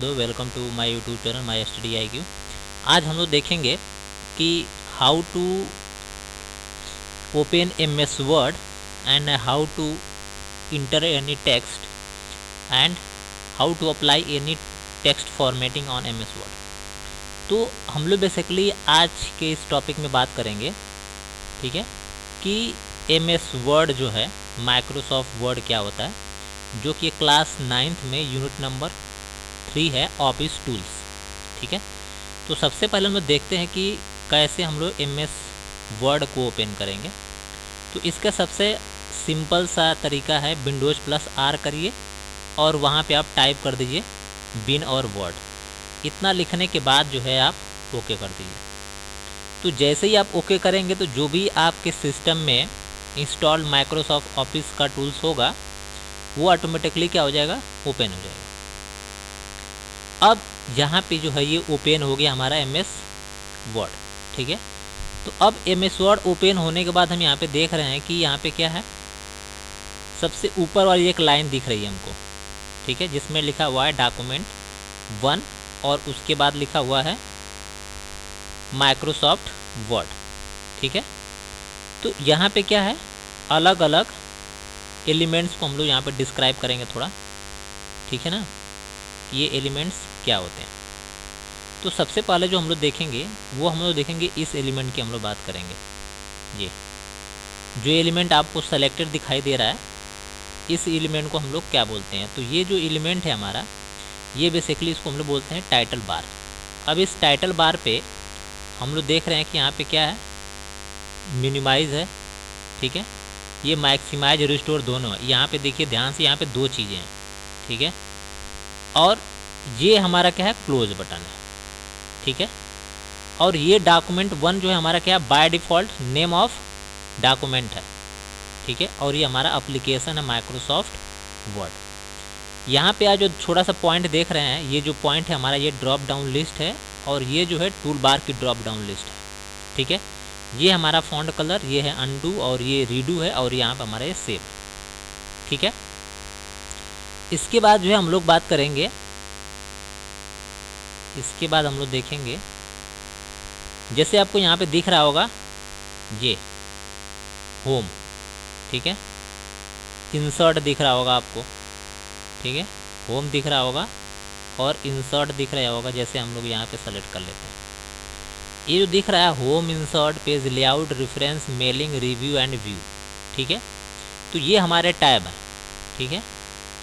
Welcome to my YouTube channel my study IQ। आज हम लोग देखेंगे कि how to open MS word and how to enter any text and how to apply any text formatting on MS word. तो हम लोग basically आज के इस टॉपिक में बात करेंगे, ठीक है, कि MS वर्ड जो है, माइक्रोसॉफ्ट वर्ड क्या होता है, जो कि क्लास 9th में यूनिट नंबर 3 है, ऑफिस टूल्स। ठीक है, तो सबसे पहले हम लोग देखते हैं कि कैसे हम लोग MS वर्ड को ओपन करेंगे। तो इसका सबसे सिंपल सा तरीका है, Windows+R करिए और वहाँ पे आप टाइप कर दीजिए बिन और वर्ड। इतना लिखने के बाद जो है आप ओके कर दीजिए। तो जैसे ही आप ओके करेंगे तो जो भी आपके सिस्टम में इंस्टॉल्ड माइक्रोसॉफ्ट ऑफिस का टूल्स होगा वो ऑटोमेटिकली क्या हो जाएगा, ओपन हो जाएगा। अब यहाँ पे जो है ये ओपन हो गया हमारा MS वर्ड। ठीक है, तो अब MS वर्ड ओपन होने के बाद हम यहाँ पे देख रहे हैं कि यहाँ पे क्या है, सबसे ऊपर वाली एक लाइन दिख रही है हमको, ठीक है, जिसमें लिखा हुआ है डॉक्यूमेंट 1 और उसके बाद लिखा हुआ है माइक्रोसॉफ्ट वर्ड। ठीक है, तो यहाँ पे क्या है, अलग अलग एलिमेंट्स को हम लोग यहाँ पे डिस्क्राइब करेंगे थोड़ा, ठीक है ना, ये एलिमेंट्स क्या होते हैं। तो सबसे पहले जो हम लोग देखेंगे वो हम लोग देखेंगे इस एलिमेंट की हम लोग बात करेंगे। ये जो एलिमेंट आपको सेलेक्टेड दिखाई दे रहा है, इस एलिमेंट को हम लोग क्या बोलते हैं। तो ये जो एलिमेंट है हमारा, ये बेसिकली इसको हम लोग बोलते हैं टाइटल बार। अब इस टाइटल बार पे हम लोग देख रहे हैं कि यहाँ पे क्या है, मिनिमाइज है, ठीक है, ये मैक्सिमाइज रिस्टोर दोनों है। यहाँ पे देखिए ध्यान से, यहाँ पे दो चीज़ें हैं, ठीक है, और ये हमारा क्या है, क्लोज बटन है, ठीक है, और ये डॉक्यूमेंट 1 जो है हमारा क्या है, by default name of document है, ठीक है, और ये हमारा एप्लीकेशन है माइक्रोसॉफ्ट वर्ड। यहाँ पे आज जो छोटा सा पॉइंट देख रहे हैं, ये जो पॉइंट है हमारा, ये ड्रॉप डाउन लिस्ट है और ये जो है टूल बार की ड्रॉप डाउन लिस्ट है, ठीक है। ये हमारा फॉन्ट कलर, ये है अनडू और ये रीडू है और यहाँ पर हमारा ये सेव, ठीक है। इसके बाद जो है हम लोग बात करेंगे, इसके बाद हम लोग देखेंगे, जैसे आपको यहाँ पे दिख रहा होगा ये होम, ठीक है, इंसर्ट दिख रहा होगा आपको, ठीक है, होम दिख रहा होगा और इंसर्ट दिख रहा होगा। जैसे हम लोग यहाँ पे सेलेक्ट कर लेते हैं, ये जो दिख रहा है home, insert, page layout, reference, mailing, review and view, ठीक है, तो ये हमारे टैब है, ठीक है।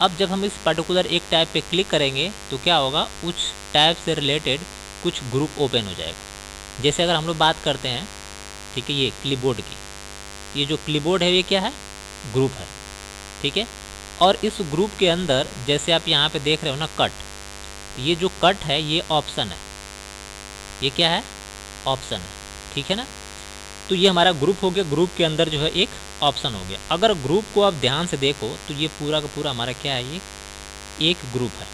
अब जब हम इस पर्टिकुलर एक टैब पे क्लिक करेंगे तो क्या होगा, उस टैब से रिलेटेड कुछ ग्रुप ओपन हो जाएगा। जैसे अगर हम लोग बात करते हैं, ठीक है, ये क्लिपबोर्ड की, ये जो क्लिपबोर्ड है ये क्या है, ग्रुप है, ठीक है, और इस ग्रुप के अंदर जैसे आप यहाँ पे देख रहे हो ना कट, ये जो कट है ये ऑप्शन है, ये क्या है, ऑप्शन है, ठीक है ना। तो ये हमारा ग्रुप हो गया, ग्रुप के अंदर जो है एक ऑप्शन हो गया। अगर ग्रुप को आप ध्यान से देखो तो ये पूरा का पूरा हमारा क्या है, ये एक ग्रुप है।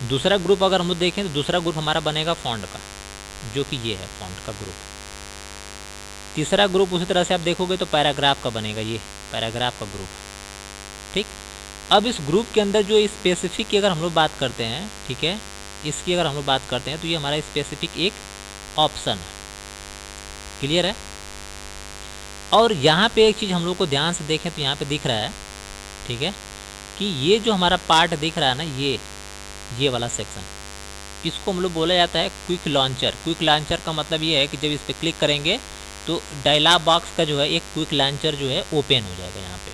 दूसरा ग्रुप अगर हम लोग देखें तो दूसरा ग्रुप हमारा बनेगा फॉन्ट का, जो कि ये है फॉन्ट का ग्रुप। तीसरा ग्रुप उसी तरह से आप देखोगे तो पैराग्राफ का बनेगा, ये पैराग्राफ का ग्रुप, ठीक। अब इस ग्रुप के अंदर जो स्पेसिफिक की अगर हम लोग बात करते हैं, ठीक है, इसकी अगर हम लोग बात करते हैं तो ये हमारा स्पेसिफिक एक ऑप्शन है, क्लियर है। और यहाँ पे एक चीज़ हम लोग को ध्यान से देखें तो यहाँ पे दिख रहा है, ठीक है, कि ये जो हमारा पार्ट दिख रहा है ना, ये वाला सेक्शन, इसको हम लोग बोला जाता है क्विक लॉन्चर। क्विक लॉन्चर का मतलब ये है कि जब इस पर क्लिक करेंगे तो डायलॉग बॉक्स का जो है एक क्विक लॉन्चर जो है ओपन हो जाएगा यहाँ पे,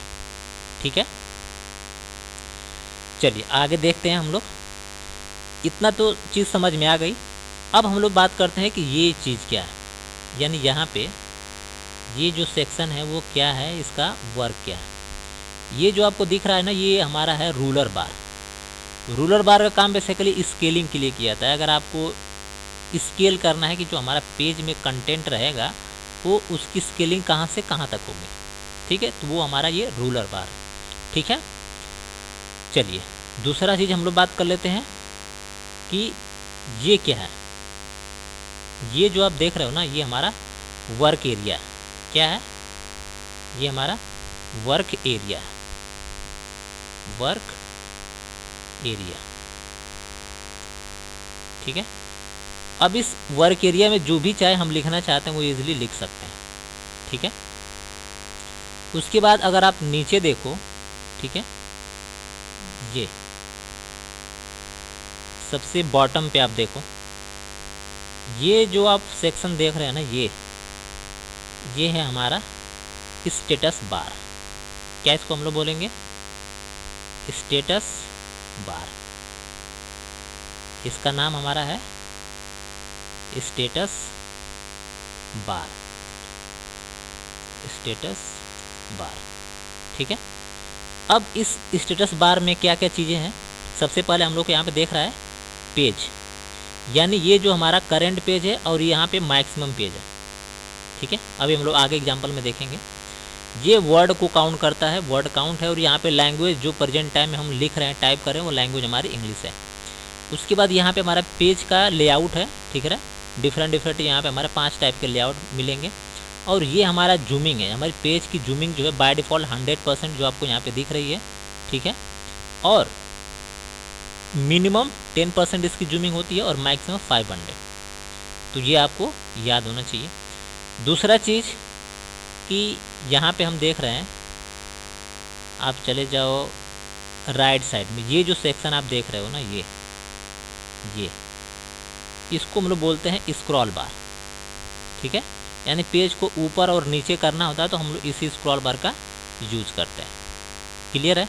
ठीक है। चलिए आगे देखते हैं हम लोग। इतना तो चीज़ समझ में आ गई। अब हम लोग बात करते हैं कि ये चीज़ क्या है, यानी यहाँ पे ये जो सेक्शन है वो क्या है, इसका वर्क क्या है। ये जो आपको दिख रहा है ना, ये हमारा है रूलर बार। रूलर बार का काम बेसिकली स्केलिंग के लिए किया जाता है। अगर आपको स्केल करना है कि जो हमारा पेज में कंटेंट रहेगा वो उसकी स्केलिंग कहाँ से कहाँ तक होगी, ठीक है, तो वो हमारा ये रूलर बार, ठीक है। चलिए दूसरा चीज़ हम लोग बात कर लेते हैं कि ये क्या है। ये जो आप देख रहे हो ना, ये हमारा वर्क एरिया है। क्या है, ये हमारा वर्क एरिया है, वर्क एरिया, ठीक है। अब इस वर्क एरिया में जो भी चाहे हम लिखना चाहते हैं वो इजीली लिख सकते हैं, ठीक है। उसके बाद अगर आप नीचे देखो, ठीक है, ये सबसे बॉटम पे आप देखो, ये जो आप सेक्शन देख रहे हैं ना, ये है हमारा स्टेटस बार। क्या इसको हम लोग बोलेंगे? Status bar. इसका नाम हमारा है स्टेटस बार, स्टेटस बार, ठीक है। अब इस स्टेटस बार में क्या क्या चीज़ें हैं? सबसे पहले हम लोग को यहाँ पे देख रहा है पेज, यानी ये जो हमारा करंट पेज है और यहाँ पे मैक्सिमम पेज है, ठीक है। अभी हम लोग आगे एग्जांपल में देखेंगे। ये वर्ड को काउंट करता है, वर्ड काउंट है, और यहाँ पे लैंग्वेज जो प्रेजेंट टाइम में हम लिख रहे हैं, टाइप कर रहे हैं, वो लैंग्वेज हमारी इंग्लिश है। उसके बाद यहाँ पे हमारा पेज का लेआउट है, ठीक है। डिफरेंट यहाँ पे हमारे 5 टाइप के लेआउट मिलेंगे। और ये हमारा जूमिंग है, हमारी पेज की जूमिंग जो है बाय डिफ़ॉल्ट 100% जो आपको यहाँ पे दिख रही है, ठीक है। और मिनिमम 10% इसकी जूमिंग होती है और मैक्सिमम 500। तो ये आपको याद होना चाहिए। दूसरा चीज़ कि यहाँ पे हम देख रहे हैं, आप चले जाओ राइट साइड में, ये जो सेक्शन आप देख रहे हो ना, ये इसको हम लोग बोलते हैं स्क्रॉल बार, ठीक है। यानी पेज को ऊपर और नीचे करना होता है तो हम लोग इसी स्क्रॉल बार का यूज करते हैं। क्लियर है?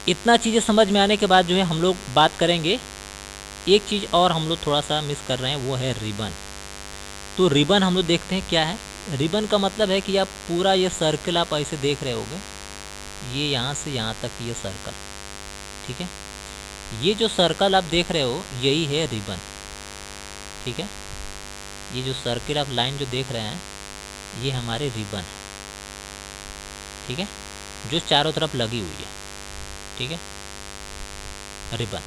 इतना चीज़ें समझ में आने के बाद जो है हम लोग बात करेंगे, एक चीज़ और हम लोग थोड़ा सा मिस कर रहे हैं, वो है रिबन। तो रिबन हम लोग देखते हैं क्या है। रिबन का मतलब है कि आप पूरा ये सर्कल आप ऐसे देख रहे होगे, ये यहाँ से यहाँ तक ये सर्कल, ठीक है। ये जो सर्कल आप देख रहे हो यही है रिबन, ठीक है। ये जो सर्कल आप लाइन जो देख रहे हैं ये हमारे रिबन है, ठीक है, जो चारों तरफ लगी हुई है, ठीक है, रिबन।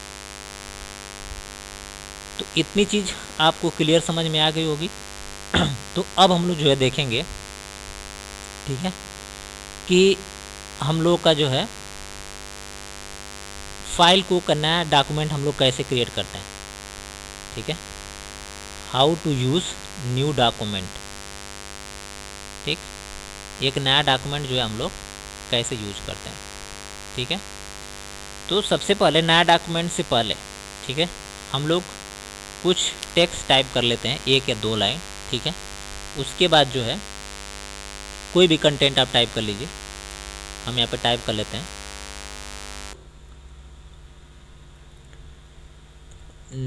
तो इतनी चीज़ आपको क्लियर समझ में आ गई होगी। तो अब हम लोग जो है देखेंगे, ठीक है, कि हम लोग का जो है फाइल को नया डॉक्यूमेंट हम लोग कैसे क्रिएट करते हैं, ठीक है। How to use new document, ठीक। एक नया डॉक्यूमेंट जो है हम लोग कैसे यूज करते हैं, ठीक है। तो सबसे पहले नया डॉक्यूमेंट से पहले, ठीक है, हम लोग कुछ टेक्स्ट टाइप कर लेते हैं, 1 या 2 लाइन, ठीक है। उसके बाद जो है कोई भी कंटेंट आप टाइप कर लीजिए। हम यहाँ पे टाइप कर लेते हैं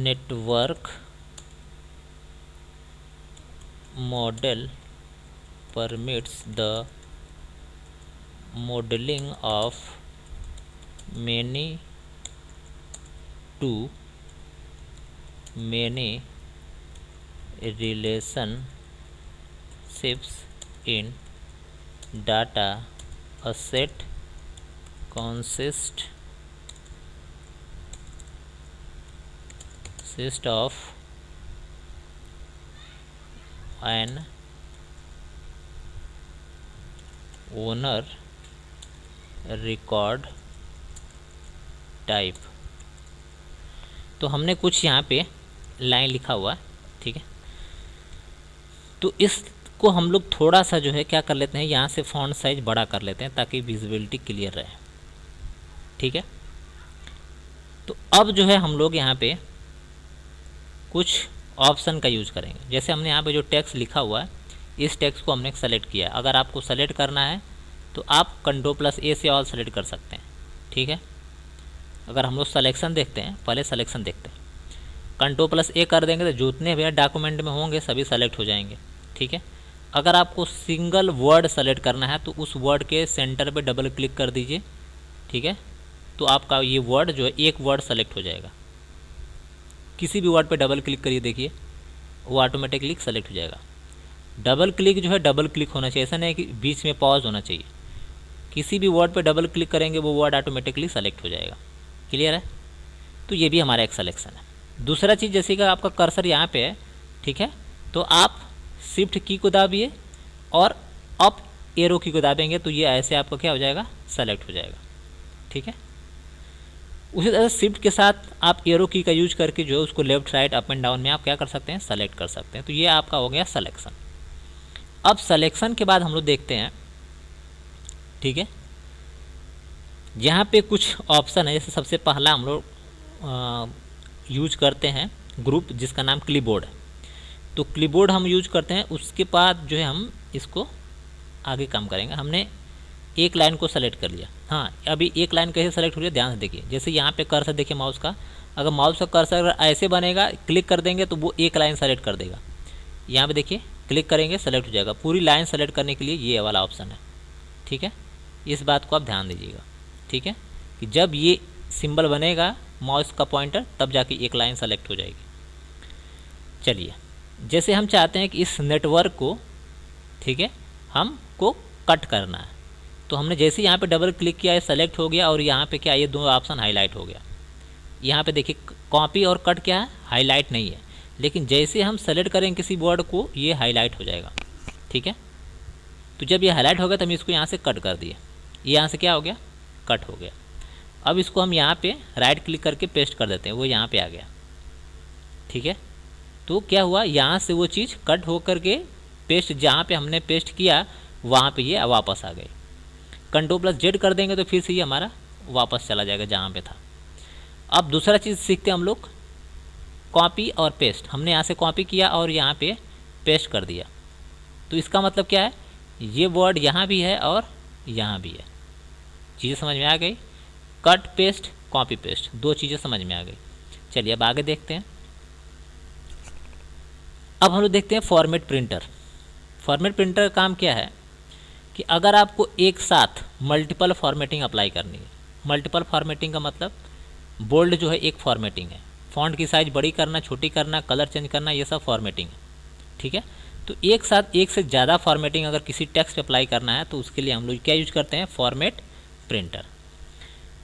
network model permits the modeling of many to many relationships in data. A set consists of an owner record type. तो हमने कुछ यहाँ पे लाइन लिखा हुआ है, ठीक है। तो इसको हम लोग थोड़ा सा जो है क्या कर लेते हैं, यहाँ से फॉन्ट साइज बड़ा कर लेते हैं ताकि विजिबिलिटी क्लियर रहे, ठीक है। तो अब जो है हम लोग यहाँ पे कुछ ऑप्शन का यूज करेंगे। जैसे हमने यहाँ पे जो टेक्स्ट लिखा हुआ है, इस टेक्स्ट को हमने सेलेक्ट किया है। अगर आपको सेलेक्ट करना है तो आप Ctrl+A से ऑल सेलेक्ट कर सकते हैं, ठीक है। अगर हम लोग सलेक्शन देखते हैं, पहले सलेक्शन देखते हैं, Ctrl+A कर देंगे तो जितने भी डॉक्यूमेंट में होंगे सभी सेलेक्ट हो जाएंगे, ठीक है। अगर आपको सिंगल वर्ड सेलेक्ट करना है तो उस वर्ड के सेंटर पे डबल क्लिक कर दीजिए, ठीक है। तो आपका ये वर्ड जो है एक वर्ड सेलेक्ट हो जाएगा। किसी भी वर्ड पे डबल क्लिक करिए, देखिए वो ऑटोमेटिकली सेलेक्ट हो जाएगा। डबल क्लिक जो है डबल क्लिक होना चाहिए, ऐसा नहीं है कि बीच में पॉज होना चाहिए। किसी भी वर्ड पे डबल क्लिक करेंगे वो वर्ड ऑटोमेटिकली सेलेक्ट हो जाएगा। क्लियर है? तो ये भी हमारा एक सिलेक्शन है। दूसरा चीज़, जैसे कि आपका कर्सर यहाँ पे है, ठीक है, तो आप शिफ्ट की को दाबिए और अप एरो की को दाबेंगे तो ये ऐसे आपका क्या हो जाएगा, सेलेक्ट हो जाएगा, ठीक है। उसी तरह शिफ्ट के साथ आप एरो की का यूज करके जो है उसको left right up and down में आप क्या कर सकते हैं, सेलेक्ट कर सकते हैं। तो ये आपका हो गया सिलेक्शन। अब सिलेक्शन के बाद हम लोग देखते हैं, ठीक है, यहाँ पे कुछ ऑप्शन है। जैसे सबसे पहला हम लोग यूज करते हैं ग्रुप जिसका नाम क्लिपबोर्ड है। तो क्लिपबोर्ड हम यूज करते हैं, उसके बाद जो है हम इसको आगे काम करेंगे। हमने एक लाइन को सेलेक्ट कर लिया। हाँ, अभी एक लाइन कैसे सेलेक्ट हो रही है ध्यान से देखिए। जैसे यहाँ पे कर्सर देखिए माउस का, अगर माउस का कर्सर अगर ऐसे बनेगा, क्लिक कर देंगे तो वो एक लाइन सेलेक्ट कर देगा। यहाँ पे देखिए क्लिक करेंगे सेलेक्ट हो जाएगा। पूरी लाइन सेलेक्ट करने के लिए ये वाला ऑप्शन है, ठीक है। इस बात को आप ध्यान दीजिएगा, ठीक है, कि जब ये सिंबल बनेगा माउस का पॉइंटर तब जाके एक लाइन सेलेक्ट हो जाएगी। चलिए, जैसे हम चाहते हैं कि इस नेटवर्क को, ठीक है, हमको कट करना है, तो हमने जैसे यहाँ पे डबल क्लिक किया है सेलेक्ट हो गया, और यहाँ पे क्या ये दो ऑप्शन हाईलाइट हो गया। यहाँ पे देखिए कॉपी और कट क्या है, हाईलाइट नहीं है, लेकिन जैसे हम सेलेक्ट करेंगे किसी वर्ड को ये हाईलाइट हो जाएगा, ठीक है। तो जब ये हाईलाइट हो गया तो हम इसको यहाँ से कट कर दिए, ये यहाँ से क्या हो गया, कट हो गया। अब इसको हम यहाँ पे राइट क्लिक करके पेस्ट कर देते हैं, वो यहाँ पे आ गया, ठीक है। तो क्या हुआ, यहाँ से वो चीज़ कट हो करके पेस्ट, जहाँ पे हमने पेस्ट किया वहाँ पे ये वापस आ गए। Ctrl+Z कर देंगे तो फिर से ये हमारा वापस चला जाएगा जहाँ पे था। अब दूसरा चीज़ सीखते हैं हम लोग, कॉपी और पेस्ट। हमने यहाँ से कॉपी किया और यहाँ पे पेस्ट कर दिया, तो इसका मतलब क्या है, ये वर्ड यहाँ भी है और यहाँ भी है। चीज़ें समझ में आ गई, कट पेस्ट कॉपी पेस्ट दो चीज़ें समझ में आ गई। चलिए अब आगे देखते हैं। अब हम लोग देखते हैं फॉर्मेट प्रिंटर। फॉर्मेट प्रिंटर का काम क्या है कि अगर आपको एक साथ मल्टीपल फॉर्मेटिंग अप्लाई करनी है, मल्टीपल फॉर्मेटिंग का मतलब बोल्ड जो है एक फॉर्मेटिंग है, फॉन्ट की साइज़ बड़ी करना छोटी करना कलर चेंज करना ये सब फॉर्मेटिंग है, ठीक है। तो एक साथ एक से ज़्यादा फॉर्मेटिंग अगर किसी टेक्स्ट पे अप्लाई करना है तो उसके लिए हम लोग क्या यूज करते हैं, फॉर्मेट प्रिंटर।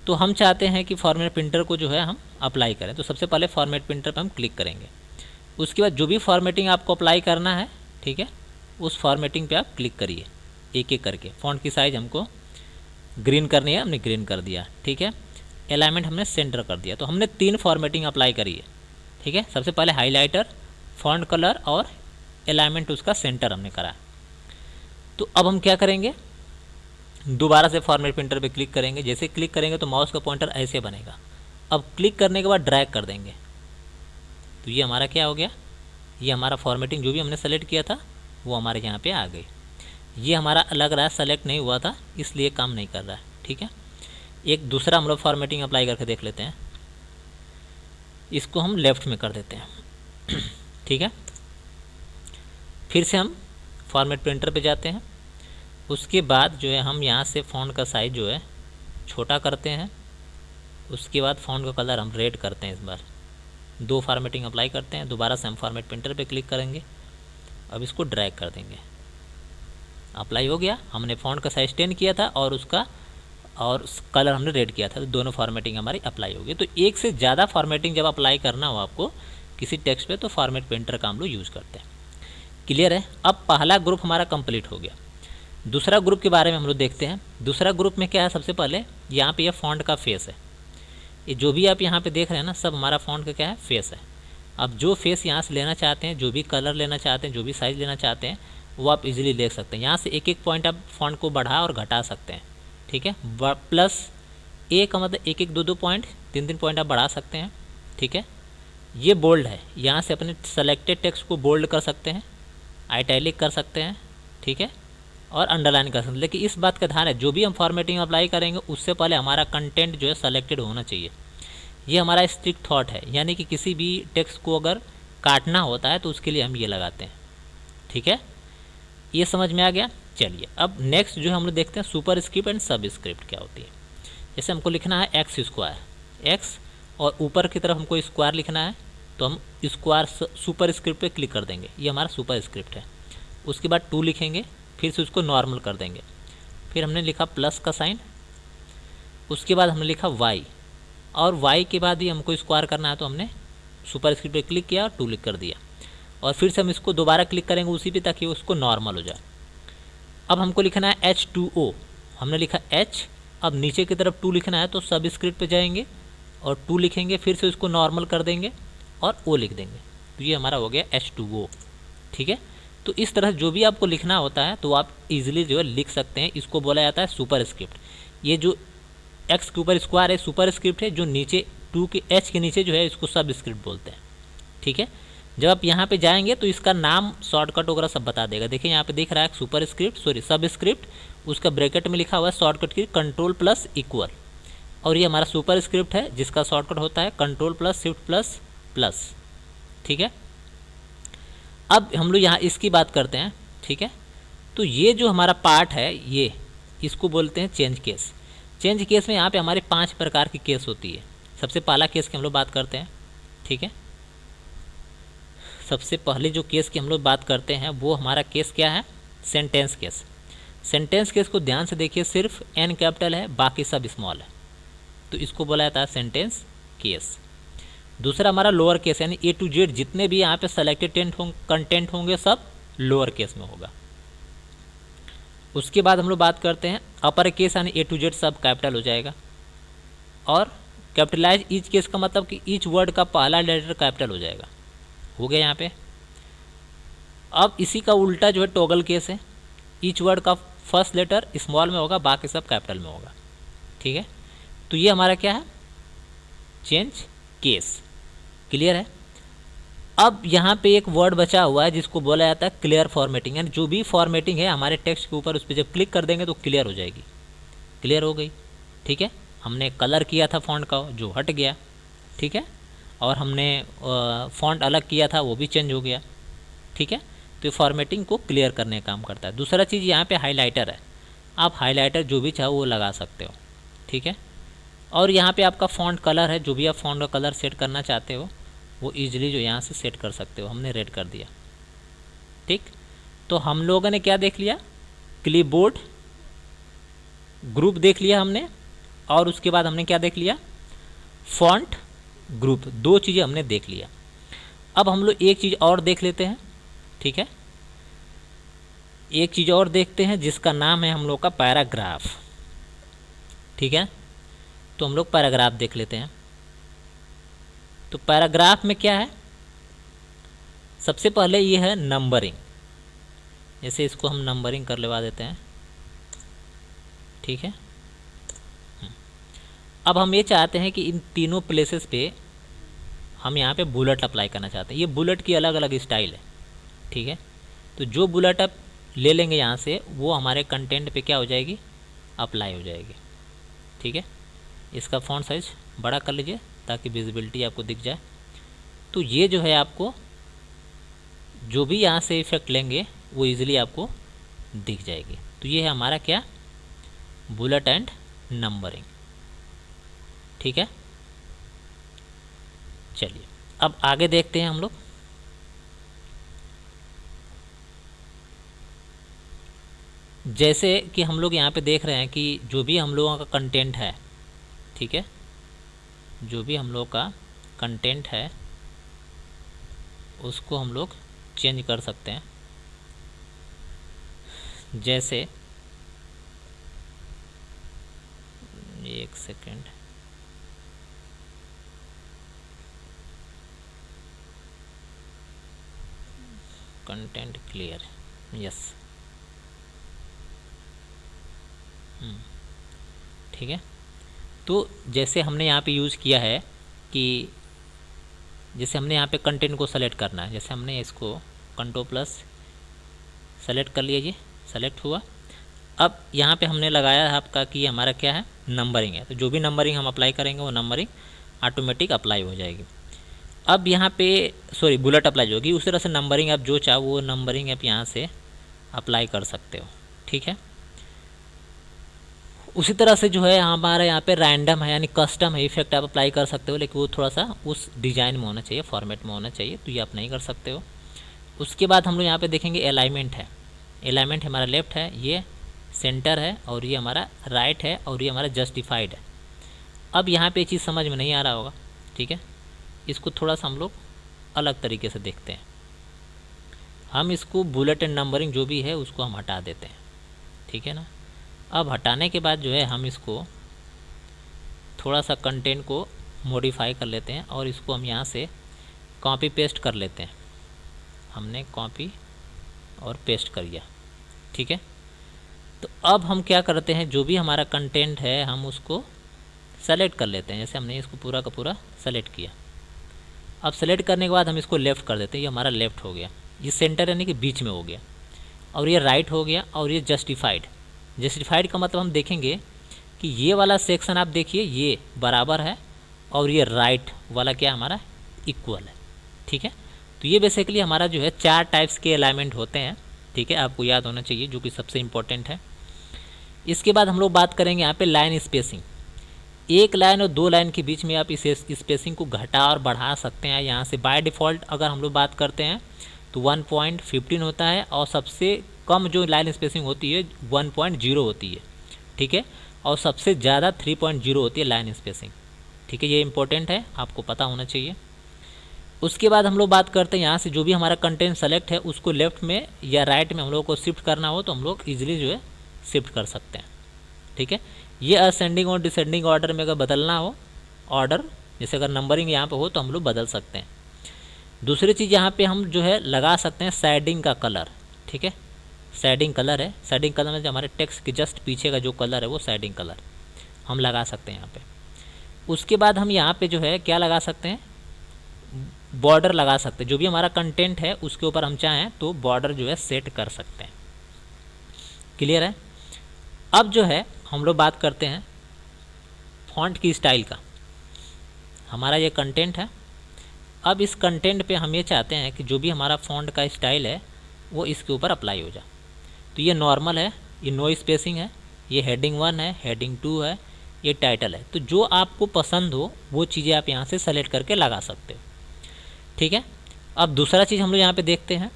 तो हम चाहते हैं कि फॉर्मेट प्रिंटर को जो है हम अप्लाई करें, तो सबसे पहले फॉर्मेट प्रिंटर पर हम क्लिक करेंगे। उसके बाद जो भी फॉर्मेटिंग आपको अप्लाई करना है, ठीक है, उस फॉर्मेटिंग पे आप क्लिक करिए एक एक करके। फ़ॉन्ट की साइज़ हमको ग्रीन करनी है, हमने ग्रीन कर दिया, ठीक है। अलाइनमेंट हमने सेंटर कर दिया। तो हमने 3 फॉर्मेटिंग अप्लाई करी है, ठीक है। सबसे पहले हाईलाइटर, फॉन्ट कलर और अलाइनमेंट उसका सेंटर हमने करा। तो अब हम क्या करेंगे, दोबारा से फॉर्मेट प्रिंटर पे क्लिक करेंगे। जैसे क्लिक करेंगे तो माउस का पॉइंटर ऐसे बनेगा। अब क्लिक करने के बाद ड्रैग कर देंगे, तो ये हमारा क्या हो गया, ये हमारा फॉर्मेटिंग जो भी हमने सेलेक्ट किया था वो हमारे यहाँ पे आ गई। ये हमारा लग रहा है सेलेक्ट नहीं हुआ था इसलिए काम नहीं कर रहा है, ठीक है। एक दूसरा हम लोग फॉर्मेटिंग अप्लाई करके देख लेते हैं। इसको हम लेफ़्ट में कर देते हैं, ठीक है। फिर से हम फॉर्मेट प्रिंटर पे जाते हैं। उसके बाद जो है हम यहाँ से फ़ॉन्ट का साइज़ जो है छोटा करते हैं। उसके बाद फ़ॉन्ट का कलर हम रेड करते हैं। इस बार 2 फॉर्मेटिंग अप्लाई करते हैं। दोबारा से हम फॉर्मेट प्रिंटर पे क्लिक करेंगे। अब इसको ड्रैग कर देंगे, अप्लाई हो गया। हमने फ़ॉन्ट का साइज़ 10 किया था और उसका और कलर हमने रेड किया था, तो दोनों फॉर्मेटिंग हमारी अप्लाई हो गई। तो एक से ज़्यादा फॉर्मेटिंग जब अप्लाई करना हो आपको किसी टेक्स्ट पे तो फॉर्मेट प्रिंटर का हम लोग यूज़ करते हैं। क्लियर है। अब पहला ग्रुप हमारा कंप्लीट हो गया। दूसरा ग्रुप के बारे में हम लोग देखते हैं। दूसरा ग्रुप में क्या है, सबसे पहले यहाँ पे ये फ़ॉन्ट का फेस है। ये जो भी आप यहाँ पे देख रहे हैं ना, सब हमारा फ़ॉन्ट का क्या है, फेस है। अब जो फेस यहाँ से लेना चाहते हैं, जो भी कलर लेना चाहते हैं, जो भी साइज़ लेना चाहते हैं वो आप इजीली ले सकते हैं। यहाँ से एक एक पॉइंट आप फ़ॉन्ट को बढ़ा और घटा सकते हैं, ठीक है। +A का मतलब एक एक 2 पॉइंट 3 पॉइंट आप बढ़ा सकते हैं, ठीक है। ये बोल्ड है, यहाँ से अपने सेलेक्टेड टेक्स्ट को बोल्ड कर सकते हैं, आइटैलिक कर सकते हैं, ठीक है, और अंडरलाइन कर सकते हैं। लेकिन इस बात का ध्यान है, जो भी हम फॉर्मेटिंग अप्लाई करेंगे उससे पहले हमारा कंटेंट जो है सेलेक्टेड होना चाहिए। ये हमारा स्ट्रिक्ट थॉट है, यानी कि किसी भी टेक्स्ट को अगर काटना होता है तो उसके लिए हम ये लगाते हैं, ठीक है। ये समझ में आ गया। चलिए अब नेक्स्ट जो हम लोग देखते हैं सुपर स्क्रिप्ट एंड सब स्क्रिप्ट क्या होती है। जैसे हमको लिखना है x², x और ऊपर की तरफ हमको स्क्वायर लिखना है, तो हम स्क्वायर सुपर स्क्रिप्ट पे क्लिक कर देंगे। ये हमारा सुपर स्क्रिप्ट है। उसके बाद 2 लिखेंगे, फिर से उसको नॉर्मल कर देंगे। फिर हमने लिखा प्लस का साइन, उसके बाद हमने लिखा y, और y के बाद ही हमको स्क्वायर करना है, तो हमने सुपर स्क्रिप्ट पे क्लिक किया और 2 लिख कर दिया। और फिर से हम इसको दोबारा क्लिक करेंगे उसी पे, ताकि उसको नॉर्मल हो जाए। अब हमको लिखना है H2O, हमने लिखा H। अब नीचे की तरफ 2 लिखना है, तो सब स्क्रिप्ट पे जाएंगे और 2 लिखेंगे, फिर से उसको नॉर्मल कर देंगे और O लिख देंगे, तो ये हमारा हो गया H2O। ठीक है, तो इस तरह जो भी आपको लिखना होता है तो आप इजीली जो है लिख सकते हैं। इसको बोला जाता है सुपर स्क्रिप्ट। ये जो x के ऊपर स्क्वायर है सुपर स्क्रिप्ट है, जो नीचे 2 के H के नीचे जो है इसको सब स्क्रिप्ट बोलते हैं। ठीक है, जब आप यहाँ पे जाएंगे तो इसका नाम शॉर्टकट वगैरह सब बता देगा। देखिए यहाँ पे दिख रहा है सुपर स्क्रिप्ट, सॉरी सब स्क्रिप्ट, उसका ब्रैकेट में लिखा हुआ है शॉर्टकट की कंट्रोल प्लस इक्वल, और ये हमारा सुपर स्क्रिप्ट है जिसका शॉर्टकट होता है control plus shift plus plus. ठीक है, अब हम लोग यहाँ इसकी बात करते हैं। ठीक है, तो ये जो हमारा पार्ट है ये इसको बोलते हैं चेंज केस। चेंज केस में यहाँ पे हमारे 5 प्रकार की केस होती है। सबसे पहला केस की हम लोग बात करते हैं। ठीक है, सबसे पहले जो केस की हम लोग बात करते हैं वो हमारा केस क्या है, सेंटेंस केस। सेंटेंस केस को ध्यान से देखिए, सिर्फ N कैपिटल है, बाकी सब स्मॉल है, तो इसको बोला जाता है सेंटेंस केस। दूसरा हमारा लोअर केस, यानी A to Z जितने भी यहाँ पे सेलेक्टेड कंटेंट होंगे सब लोअर केस में होगा। उसके बाद हम लोग बात करते हैं अपर केस, यानी A to Z सब कैपिटल हो जाएगा। और कैपिटलाइज ईच केस का मतलब कि ईच वर्ड का पहला लेटर कैपिटल हो जाएगा। हो गया यहाँ पे। अब इसी का उल्टा जो है टॉगल केस है, ईच वर्ड का फर्स्ट लेटर स्मॉल में होगा, बाकी सब कैपिटल में होगा। ठीक है, तो ये हमारा क्या है, चेंज केस। क्लियर है। अब यहाँ पे एक वर्ड बचा हुआ है जिसको बोला जाता है क्लियर फॉर्मेटिंग, यानी जो भी फॉर्मेटिंग है हमारे टेक्स्ट के ऊपर उस पर जब क्लिक कर देंगे तो क्लियर हो जाएगी। क्लियर हो गई। ठीक है, हमने कलर किया था फॉन्ट का जो हट गया। ठीक है, और हमने फॉन्ट अलग किया था वो भी चेंज हो गया। ठीक है, तो ये फॉर्मेटिंग को क्लियर करने का काम करता है। दूसरा चीज़ यहाँ पे हाइलाइटर है, आप हाइलाइटर जो भी चाहो वो लगा सकते हो। ठीक है, और यहाँ पे आपका फॉन्ट कलर है, जो भी आप फॉन्ट का कलर सेट करना चाहते हो वो ईजिली जो यहाँ से सेट कर सकते हो। हमने रेड कर दिया। ठीक, तो हम लोगों ने क्या देख लिया, क्लिपबोर्ड ग्रुप देख लिया हमने, और उसके बाद हमने क्या देख लिया, फॉन्ट ग्रुप। 2 चीज़ें हमने देख लिया। अब हम लोग एक चीज़ और देख लेते हैं। ठीक है, एक चीज़ और देखते हैं जिसका नाम है हम लोग का पैराग्राफ। ठीक है, तो हम लोग पैराग्राफ देख लेते हैं। तो पैराग्राफ में क्या है, सबसे पहले ये है नंबरिंग। जैसे इसको हम नंबरिंग कर लेवा देते हैं। ठीक है, अब हम ये चाहते हैं कि इन तीनों प्लेसेस पे हम यहाँ पे बुलेट अप्लाई करना चाहते हैं। ये बुलेट की अलग अलग स्टाइल है। ठीक है, तो जो बुलेट आप ले लेंगे यहाँ से वो हमारे कंटेंट पे क्या हो जाएगी, अप्लाई हो जाएगी। ठीक है, इसका फॉन्ट साइज बड़ा कर लीजिए ताकि विजिबिलिटी आपको दिख जाए। तो ये जो है आपको जो भी यहाँ से इफेक्ट लेंगे वो इजीली आपको दिख जाएगी। तो ये है हमारा क्या, बुलेट एंड नंबरिंग। ठीक है, चलिए अब आगे देखते हैं हम लोग। जैसे कि हम लोग यहाँ पे देख रहे हैं कि जो भी हम लोगों का कंटेंट है, ठीक है, जो भी हम लोग का कंटेंट है उसको हम लोग चेंज कर सकते हैं। जैसे एक सेकेंड, कंटेंट क्लियर, यस, ठीक है। तो जैसे हमने यहाँ पे यूज़ किया है कि जैसे हमने यहाँ पे कंटेंट को सेलेक्ट करना है, जैसे हमने इसको कंट्रोल प्लस सेलेक्ट कर लिया, ये सेलेक्ट हुआ। अब यहाँ पे हमने लगाया है आपका कि हमारा क्या है, नंबरिंग है। तो जो भी नंबरिंग हम अप्लाई करेंगे वो नंबरिंग ऑटोमेटिक अप्लाई हो जाएगी। अब यहाँ पे सॉरी बुलेट अप्लाई होगी। उसी तरह से नंबरिंग आप जो चाहो वो नंबरिंग आप यहाँ से अप्लाई कर सकते हो। ठीक है, उसी तरह से जो है हमारे यहाँ पे रैंडम है यानी कस्टम है, इफेक्ट आप अप्लाई कर सकते हो, लेकिन वो थोड़ा सा उस डिज़ाइन में होना चाहिए, फॉर्मेट में होना चाहिए, तो ये आप नहीं कर सकते हो। उसके बाद हम लोग यहाँ पे देखेंगे अलाइनमेंट है। अलाइनमेंट हमारा लेफ्ट है, ये सेंटर है, और ये हमारा राइट है, और ये हमारा जस्टिफाइड है। अब यहाँ पे ये चीज़ समझ में नहीं आ रहा होगा। ठीक है, इसको थोड़ा सा हम लोग अलग तरीके से देखते हैं। हम इसको बुलेट एंड नंबरिंग जो भी है उसको हम हटा देते हैं। ठीक है ना। अब हटाने के बाद जो है हम इसको थोड़ा सा कंटेंट को मॉडिफाई कर लेते हैं और इसको हम यहाँ से कॉपी पेस्ट कर लेते हैं। हमने कॉपी और पेस्ट कर दिया, ठीक है। तो अब हम क्या करते हैं, जो भी हमारा कंटेंट है हम उसको सेलेक्ट कर लेते हैं। जैसे हमने इसको पूरा का पूरा सेलेक्ट किया। अब सेलेक्ट करने के बाद हम इसको लेफ़्ट कर देते हैं। ये हमारा लेफ़्ट हो गया, ये सेंटर यानी कि बीच में हो गया, और ये राइट हो गया, और ये जस्टिफाइड। जस्टिफाइड का मतलब हम देखेंगे कि ये वाला सेक्शन आप देखिए ये बराबर है और ये राइट वाला क्या हमारा इक्वल है, ठीक है। तो ये बेसिकली हमारा जो है 4 टाइप्स के अलाइनमेंट होते हैं, ठीक है, आपको याद होना चाहिए, जो कि सबसे इम्पोर्टेंट है। इसके बाद हम लोग बात करेंगे यहाँ पे लाइन स्पेसिंग। एक लाइन और 2 लाइन के बीच में आप इस स्पेसिंग को घटा और बढ़ा सकते हैं। यहाँ से बाय डिफ़ॉल्ट अगर हम लोग बात करते हैं तो 1.15 होता है, और सबसे कम जो लाइन स्पेसिंग होती है 1.0 होती है, ठीक है, और सबसे ज़्यादा 3.0 होती है लाइन स्पेसिंग, ठीक है। ये इंपॉर्टेंट है, आपको पता होना चाहिए। उसके बाद हम लोग बात करते हैं यहाँ से जो भी हमारा कंटेंट सेलेक्ट है उसको लेफ़्ट में या राइट में हम लोग को शिफ्ट करना हो तो हम लोग ईजिली जो है शिफ्ट कर सकते हैं, ठीक है। ये असेंडिंग और डिसेंडिंग ऑर्डर में अगर बदलना हो ऑर्डर, जैसे अगर नंबरिंग यहाँ पे हो तो हम लोग बदल सकते हैं। दूसरी चीज़ यहाँ पे हम जो है लगा सकते हैं शेडिंग का कलर, ठीक है। शेडिंग कलर है, शेडिंग कलर में जो हमारे टेक्स्ट के जस्ट पीछे का जो कलर है वो शेडिंग कलर हम लगा सकते हैं यहाँ पे। उसके बाद हम यहाँ पे जो है क्या लगा सकते हैं, बॉर्डर लगा सकते हैं। जो भी हमारा कंटेंट है उसके ऊपर हम चाहें तो बॉर्डर जो है सेट कर सकते हैं। क्लियर है। अब जो है हम लोग बात करते हैं फॉन्ट की स्टाइल का। हमारा ये कंटेंट है, अब इस कंटेंट पे हम ये चाहते हैं कि जो भी हमारा फॉन्ट का स्टाइल है वो इसके ऊपर अप्लाई हो जाए। तो ये नॉर्मल है, ये नो स्पेसिंग है, ये हेडिंग 1 है, हेडिंग 2 है, ये टाइटल है। तो जो आपको पसंद हो वो चीज़ें आप यहाँ से सेलेक्ट करके लगा सकते हो, ठीक है। अब दूसरा चीज़ हम लोग यहाँ पे देखते हैं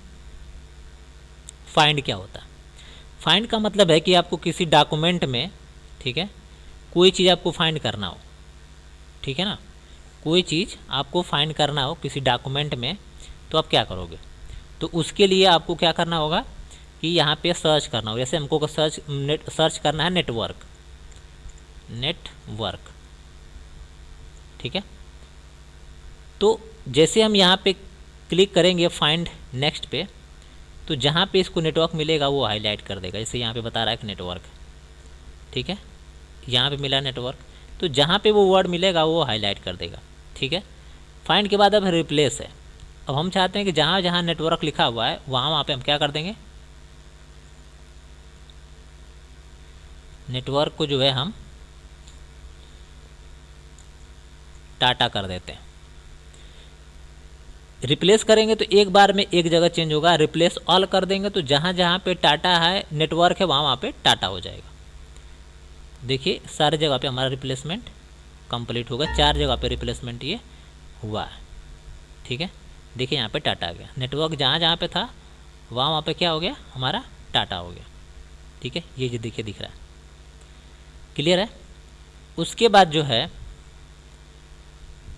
फाइंड क्या होता है। फाइंड का मतलब है कि आपको किसी डॉक्यूमेंट में, ठीक है, कोई चीज़ आपको फाइंड करना हो, ठीक है ना, कोई चीज़ आपको फाइंड करना हो किसी डॉक्यूमेंट में, तो आप क्या करोगे, तो उसके लिए आपको क्या करना होगा कि यहाँ पे सर्च करना होगा। जैसे हमको सर्च करना है नेटवर्क, ठीक है। तो जैसे हम यहाँ पे क्लिक करेंगे फाइंड नेक्स्ट पे, तो जहाँ पे इसको नेटवर्क मिलेगा वो हाईलाइट कर देगा। जैसे यहाँ पे बता रहा है कि नेटवर्क, ठीक है, यहाँ पे मिला नेटवर्क, तो जहाँ पे वो वर्ड मिलेगा वो हाईलाइट कर देगा, ठीक है। फाइंड के बाद अब रिप्लेस है। अब हम चाहते हैं कि जहाँ जहाँ नेटवर्क लिखा हुआ है वहाँ पे हम क्या कर देंगे, नेटवर्क को जो है हम टाटा कर देते हैं। रिप्लेस करेंगे तो एक बार में एक जगह चेंज होगा, रिप्लेस ऑल कर देंगे तो जहाँ जहाँ पे टाटा है नेटवर्क है वहाँ पे टाटा हो जाएगा। देखिए सारी जगह पे हमारा रिप्लेसमेंट कंप्लीट होगा, 4 जगह पे रिप्लेसमेंट ये हुआ है, ठीक है। देखिए यहाँ पे टाटा आ गया, नेटवर्क जहाँ जहाँ पे था वहाँ पे क्या हो गया, हमारा टाटा हो गया, ठीक है। ये जो देखिए दिख रहा है, क्लियर है। उसके बाद जो है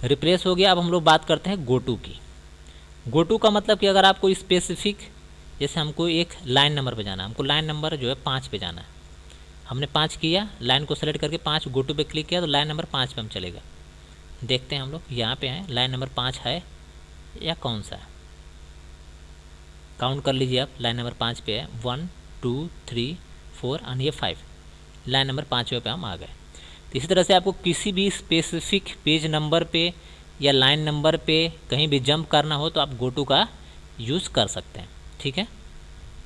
रिप्लेस हो गया। अब हम लोग बात करते हैं गो टू की। गो टू का मतलब कि अगर आपको स्पेसिफिक, जैसे हमको एक लाइन नंबर पे जाना है, हमको लाइन नंबर जो है 5 पे जाना है, हमने 5 किया, लाइन को सेलेक्ट करके 5 गो टू पे क्लिक किया तो लाइन नंबर 5 पे हम चलेगा। देखते हैं हम लोग यहाँ पे हैं, लाइन नंबर 5 है या कौन सा है, काउंट कर लीजिए आप। लाइन नंबर 5 पे है, 1 2 3 4 और ये 5, लाइन नंबर 5 पे हम आ गए। तो इसी तरह से आपको किसी भी स्पेसिफिक पेज नंबर पे या लाइन नंबर पे कहीं भी जंप करना हो तो आप गो टू का यूज़ कर सकते हैं, ठीक है।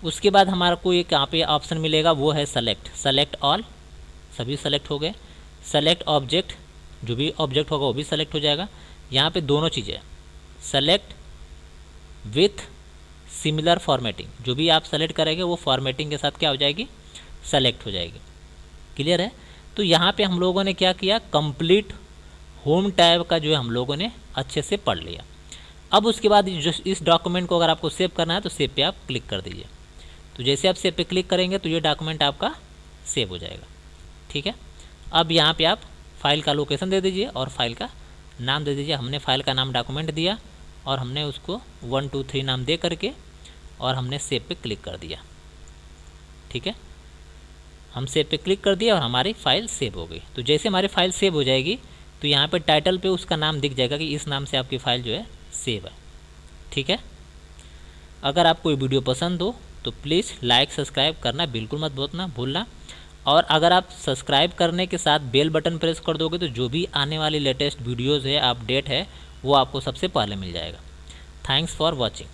उसके बाद हमारे को एक यहाँ पे ऑप्शन मिलेगा, वो है सेलेक्ट ऑल, सभी सेलेक्ट हो गए। सेलेक्ट ऑब्जेक्ट, जो भी ऑब्जेक्ट होगा वो भी सेलेक्ट हो जाएगा। यहाँ पे दोनों चीज़ें, सेलेक्ट विथ सिमिलर फॉर्मेटिंग, जो भी आप सेलेक्ट करेंगे वो फॉर्मेटिंग के साथ क्या हो जाएगी, सेलेक्ट हो जाएगी। क्लियर है। तो यहाँ पे हम लोगों ने क्या किया, कंप्लीट होम टैब का जो है हम लोगों ने अच्छे से पढ़ लिया। अब उसके बाद जो इस डॉक्यूमेंट को अगर आपको सेव करना है तो सेव पे आप क्लिक कर दीजिए। तो जैसे आप सेव पे क्लिक करेंगे तो ये डॉक्यूमेंट आपका सेव हो जाएगा, ठीक है। अब यहाँ पे आप फाइल का लोकेशन दे दीजिए और फाइल का नाम दे दीजिए। हमने फाइल का नाम डॉक्यूमेंट दिया और हमने उसको 1 2 3 नाम दे करके और हमने सेव पे क्लिक कर दिया, ठीक है। हम सेव पे क्लिक कर दिया और हमारी फ़ाइल सेव हो गई। तो जैसे हमारी फ़ाइल सेव हो जाएगी तो यहाँ पे टाइटल पे उसका नाम दिख जाएगा कि इस नाम से आपकी फ़ाइल जो है सेव है। ठीक है। अगर आपको ये वीडियो पसंद हो तो प्लीज़ लाइक सब्सक्राइब करना बिल्कुल मत भूलना। और अगर आप सब्सक्राइब करने के साथ बेल बटन प्रेस कर दोगे तो जो भी आने वाली लेटेस्ट वीडियोज़ है, अपडेट है, वो आपको सबसे पहले मिल जाएगा। Thanks for watching.